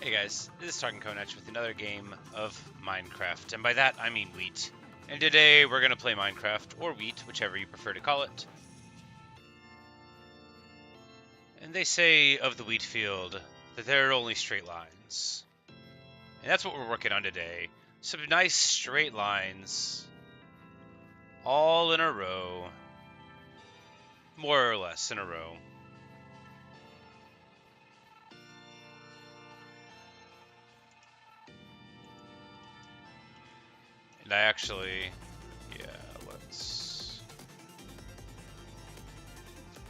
Hey guys, this is Talking Konach with another game of Minecraft, and by that I mean wheat. And today we're going to play Minecraft, or wheat, whichever you prefer to call it. And they say of the wheat field that there are only straight lines. And that's what we're working on today. Some nice straight lines, all in a row, more or less in a row. And I actually,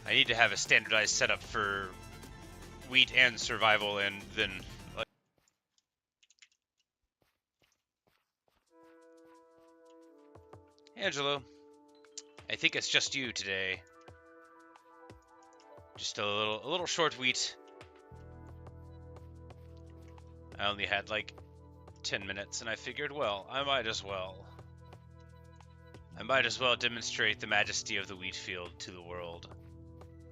I need to have a standardized setup for wheat and survival, and then Angelo, I think it's just you today. Just a little short wheat. I only had like 10 minutes, and I figured, well, I might as well demonstrate the majesty of the wheat field to the world.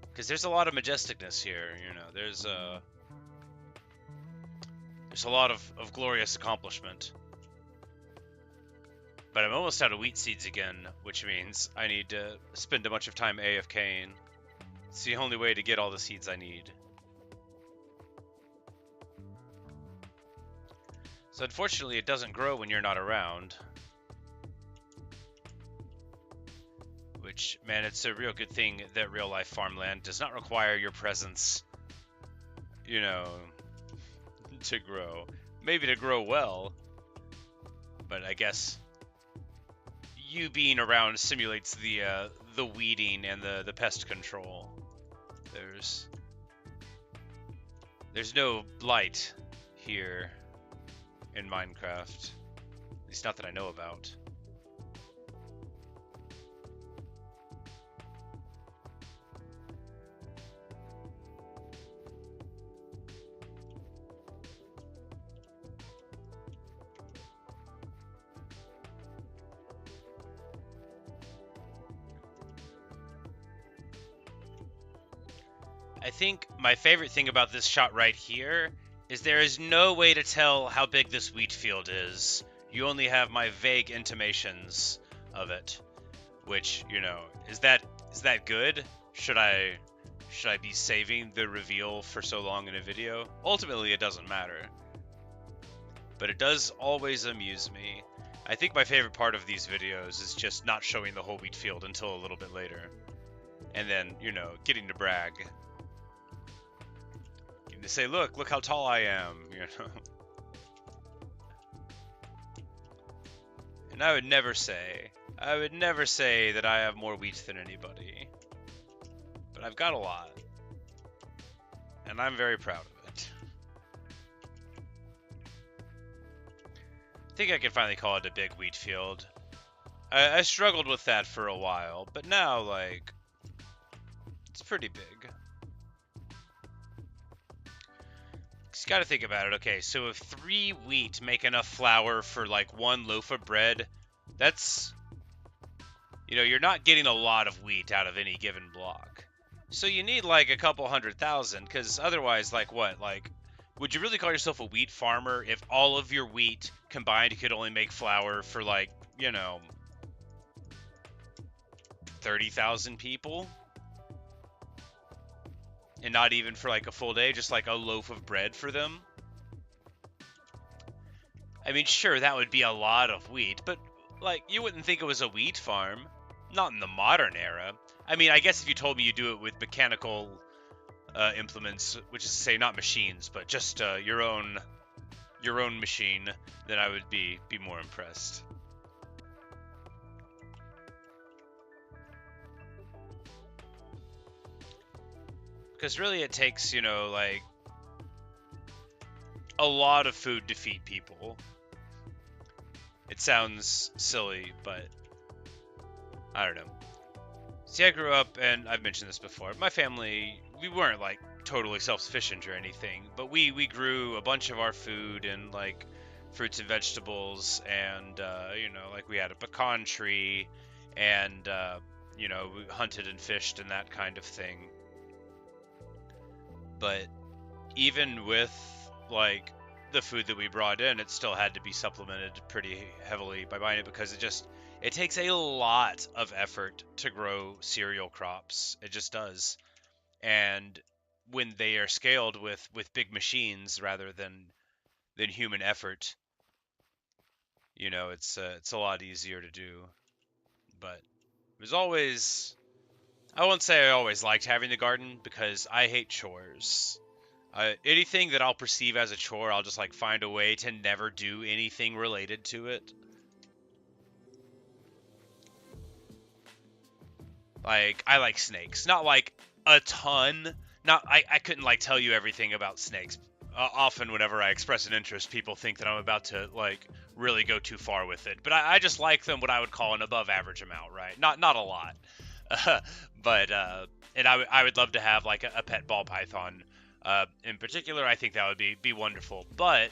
Because there's a lot of majesticness here, you know. There's a lot of glorious accomplishment. But I'm almost out of wheat seeds again, which means I need to spend a bunch of time AFKing. It's the only way to get all the seeds I need. So unfortunately, it doesn't grow when you're not around. Which, man, it's a real good thing that real-life farmland does not require your presence, you know, to grow. Maybe to grow well, but I guess you being around simulates the weeding and the pest control. There's no blight here in Minecraft, at least not that I know about. I think my favorite thing about this shot right here is there is no way to tell how big this wheat field is. You only have my vague intimations of it, which, you know, is that good? Should I be saving the reveal for so long in a video? Ultimately, it doesn't matter. But it does always amuse me. I think my favorite part of these videos is just not showing the whole wheat field until a little bit later. And then, you know, getting to brag. To say, look how tall I am, you know. And I would never say that I have more wheat than anybody. But I've got a lot. And I'm very proud of it. I think I can finally call it a big wheat field. I struggled with that for a while, but now, like, it's pretty big. You gotta think about it. Okay, so if 3 wheat make enough flour for like 1 loaf of bread, that's, you know, you're not getting a lot of wheat out of any given block. So you need like a couple 100,000, because otherwise, like what? Like, would you really call yourself a wheat farmer if all of your wheat combined could only make flour for like, you know, 30,000 people? And not even for like a full day, just like a loaf of bread for them? I mean, sure, that would be a lot of wheat, but like, you wouldn't think it was a wheat farm. Not in the modern era. I mean, I guess if you told me you do it with mechanical implements, which is to say not machines, but just your own machine, then I would be more impressed. Because really it takes, you know, like, a lot of food to feed people. It sounds silly, but I don't know. See, I grew up, and I've mentioned this before, my family, we weren't like totally self-sufficient or anything, but we grew a bunch of our food and like fruits and vegetables, and you know, like we had a pecan tree, and you know, we hunted and fished and that kind of thing. But even with like the food that we brought in, it still had to be supplemented pretty heavily by buying it because it takes a lot of effort to grow cereal crops. It just does. And when they are scaled with big machines rather than human effort, it's a lot easier to do. But it was always I won't say I always liked having the garden because I hate chores. Anything that I'll perceive as a chore, I'll just like find a way to never do anything related to it. Like I like snakes, not like a ton. Not I couldn't like tell you everything about snakes. Often, whenever I express an interest, people think that I'm about to like really go too far with it. But I just like them what I would call an above average amount, right? Not a lot. But and I would love to have like a pet ball python. In particular, I think that would be wonderful. But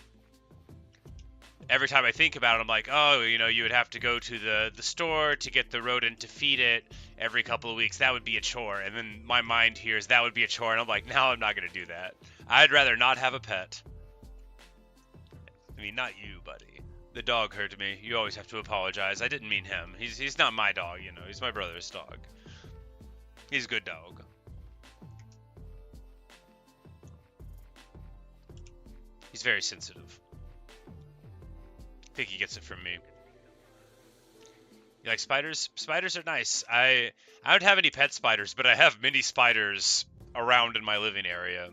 every time I think about it, I'm like, oh, you would have to go to the store to get the rodent to feed it every couple of weeks. That would be a chore. And then my mind hears that would be a chore, and I'm like, no, I'm not going to do that. I'd rather not have a pet. I mean, not you, buddy. The dog hurt me. You always have to apologize. I didn't mean him. He's not my dog, He's my brother's dog. He's a good dog. He's very sensitive. I think he gets it from me. You like spiders? Spiders are nice. I don't have any pet spiders, but I have many spiders around in my living area.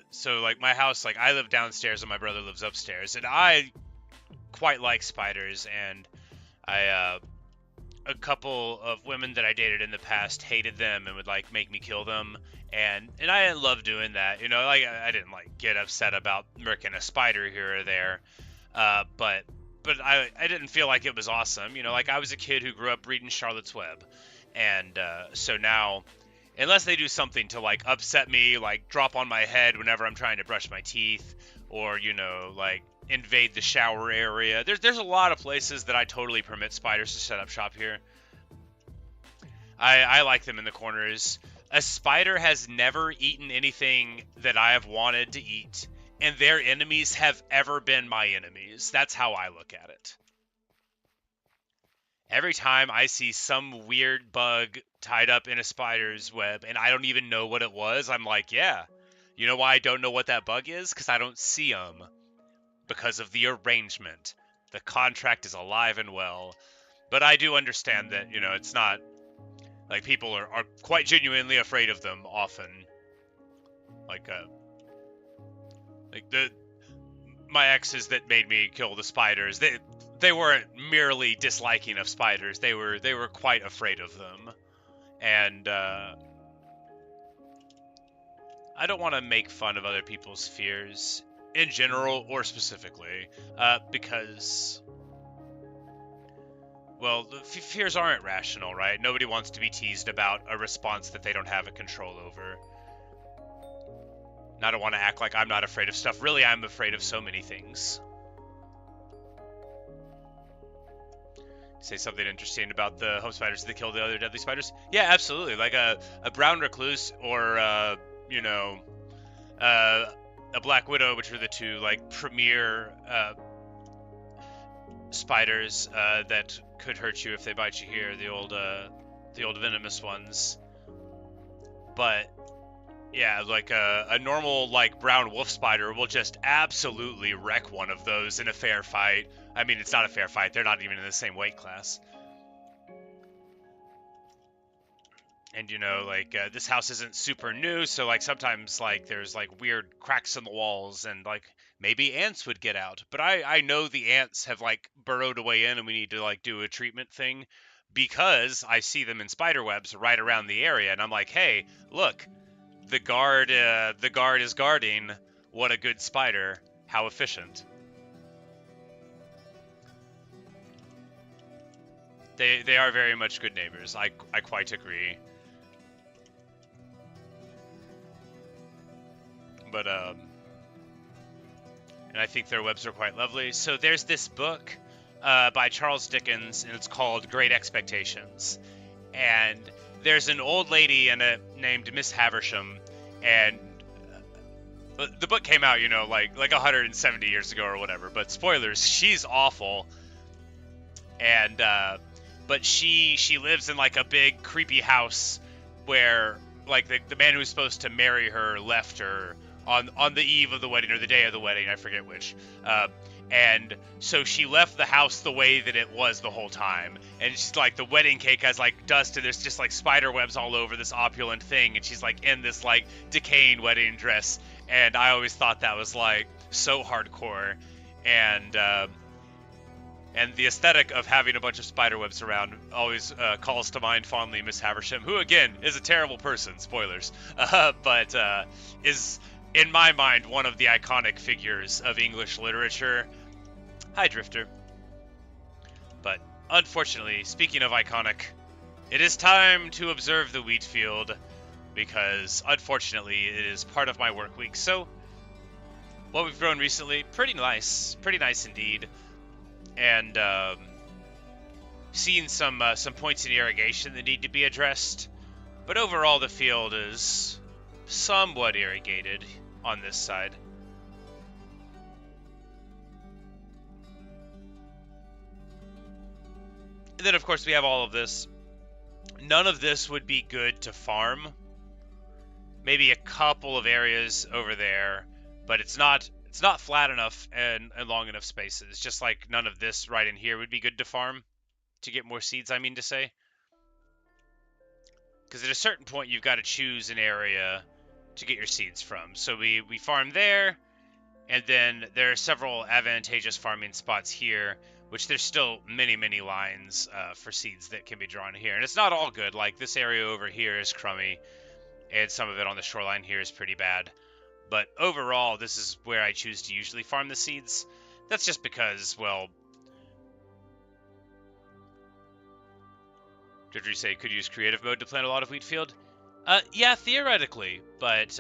So like my house, like I live downstairs and my brother lives upstairs, and I quite like spiders, and a couple of women that I dated in the past hated them and would like make me kill them, and I didn't love doing that, like I didn't like get upset about murking a spider here or there, but I didn't feel like it was awesome, like I was a kid who grew up reading Charlotte's Web, and so now, unless they do something to like upset me, like drop on my head whenever I'm trying to brush my teeth, or like invade the shower area. There's a lot of places that I totally permit spiders to set up shop here. I like them in the corners. A spider has never eaten anything that I have wanted to eat, and their enemies have ever been my enemies. That's how I look at it. Every time I see some weird bug tied up in a spider's web and I don't even know what it was, I'm like, yeah. You know why I don't know what that bug is? Because I don't see them. Because of the arrangement. The contract is alive and well. But I do understand that, it's not... Like, people are quite genuinely afraid of them often. Like my exes that made me kill the spiders, they weren't merely disliking of spiders. They were quite afraid of them. And I don't want to make fun of other people's fears in general or specifically, because, well, the fears aren't rational, right? Nobody wants to be teased about a response that they don't have a control over. And I don't want to act like I'm not afraid of stuff. Really, I'm afraid of so many things. Say something interesting about the home spiders that kill the other deadly spiders? Yeah, absolutely. Like a brown recluse or, a black widow, which are the two, like, premier spiders that could hurt you if they bite you here. The old venomous ones. But... yeah, like a normal, like, brown wolf spider will just absolutely wreck one of those in a fair fight. I mean, it's not a fair fight. They're not even in the same weight class. And, like, this house isn't super new, so, like, sometimes, like, there's, like, weird cracks in the walls, and, like, maybe ants would get out. But I know the ants have, like, burrowed away in, and we need to, like, do a treatment thing, because I see them in spider webs right around the area, and I'm like, hey, look... The guard is guarding. What a good spider. How efficient. They are very much good neighbors. I quite agree. But, and I think their webs are quite lovely. So there's this book by Charles Dickens, and it's called Great Expectations. And there's an old lady named Miss Havisham, and the book came out, like 170 years ago or whatever. But spoilers, she's awful, and but she lives in like a big creepy house where like the man who's supposed to marry her left her on the eve of the wedding or the day of the wedding, I forget which. And so she left the house the way that it was the whole time. And she's like, the wedding cake has like dust and there's just like spider webs all over this opulent thing. And she's like in this like decaying wedding dress. And I always thought that was like so hardcore. And the aesthetic of having a bunch of spider webs around always calls to mind fondly Miss Havisham, who again is a terrible person, spoilers, but is in my mind one of the iconic figures of English literature. Hi, Drifter. But unfortunately, speaking of iconic, it is time to observe the wheat field, because unfortunately it is part of my work week. So what we've grown recently, pretty nice indeed. And seeing some points in irrigation that need to be addressed, but overall the field is somewhat irrigated on this side. And then of course we have all of this. None of this would be good to farm. Maybe a couple of areas over there, but it's not flat enough and long enough spaces. Just like none of this right in here would be good to farm to get more seeds, I mean to say. Because at a certain point, you've got to choose an area to get your seeds from. So we farm there, and then there are several advantageous farming spots here, which there's still many lines for seeds that can be drawn here. And it's not all good. Like this area over here is crummy, and some of it on the shoreline here is pretty bad. But overall, this is where I choose to usually farm the seeds. That's just because, well, did you say could use creative mode to plant a lot of wheat field? Yeah, theoretically. But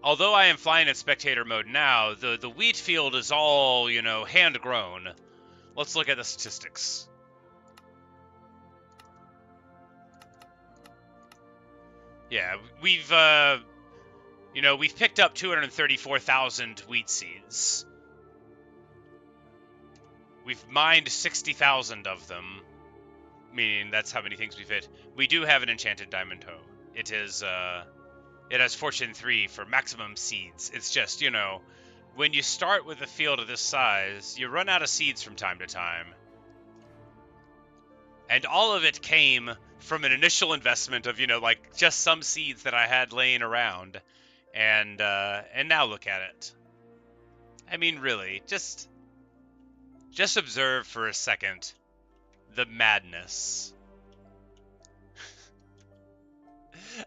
although I am flying in spectator mode now, the wheat field is all, hand grown. Let's look at the statistics. Yeah, we've picked up 234,000 wheat seeds. We've mined 60,000 of them, meaning that's how many things we've hit. We do have an enchanted diamond hoe. It has fortune 3 for maximum seeds. It's just, when you start with a field of this size, you run out of seeds from time to time. And all of it came from an initial investment of, like just some seeds that I had laying around. And now look at it. I mean, really, just observe for a second the madness.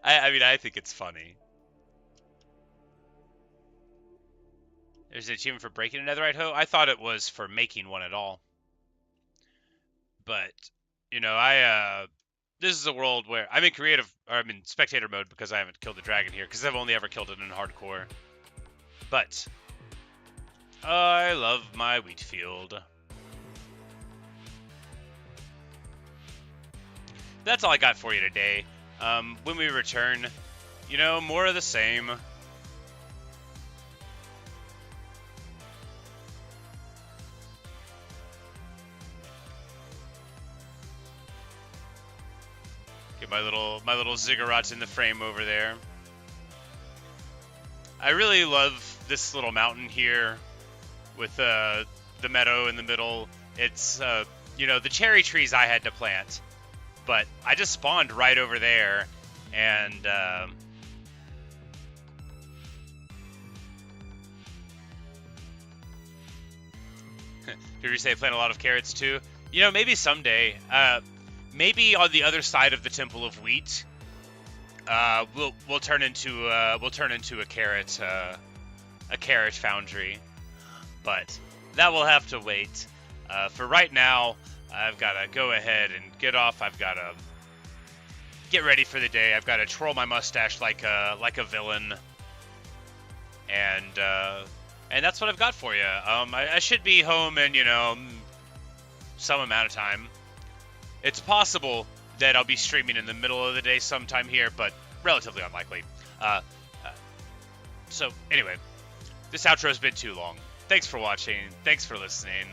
I think it's funny. There's an achievement for breaking a netherite hoe? I thought it was for making one at all. But, this is a world where I'm in spectator mode because I haven't killed the dragon here, because I've only ever killed it in hardcore. But I love my wheat field. That's all I got for you today. When we return, more of the same. Get my little ziggurat in the frame over there. I really love this little mountain here with the meadow in the middle. It's the cherry trees I had to plant, but I just spawned right over there, and did you say plant a lot of carrots too? Maybe someday. Maybe on the other side of the Temple of Wheat, we'll turn into a carrot foundry, but that will have to wait. For right now, I've got to go ahead and get off. I've got to get ready for the day. I've got to twirl my mustache like a villain, and that's what I've got for you. I should be home in some amount of time. It's possible that I'll be streaming in the middle of the day sometime here, but relatively unlikely. So anyway, This outro's been too long. Thanks for watching. Thanks for listening.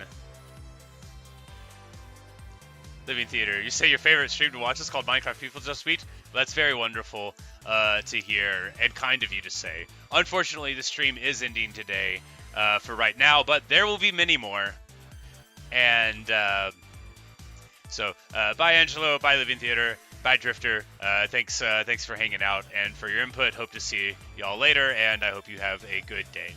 Living Theater, you say your favorite stream to watch is called Minecraft People Just Sweet? Well, that's very wonderful to hear and kind of you to say. Unfortunately, the stream is ending today for right now, but there will be many more. And so, bye Angelo, bye Living Theater, bye Drifter. Thanks for hanging out and for your input. Hope to see y'all later, and I hope you have a good day.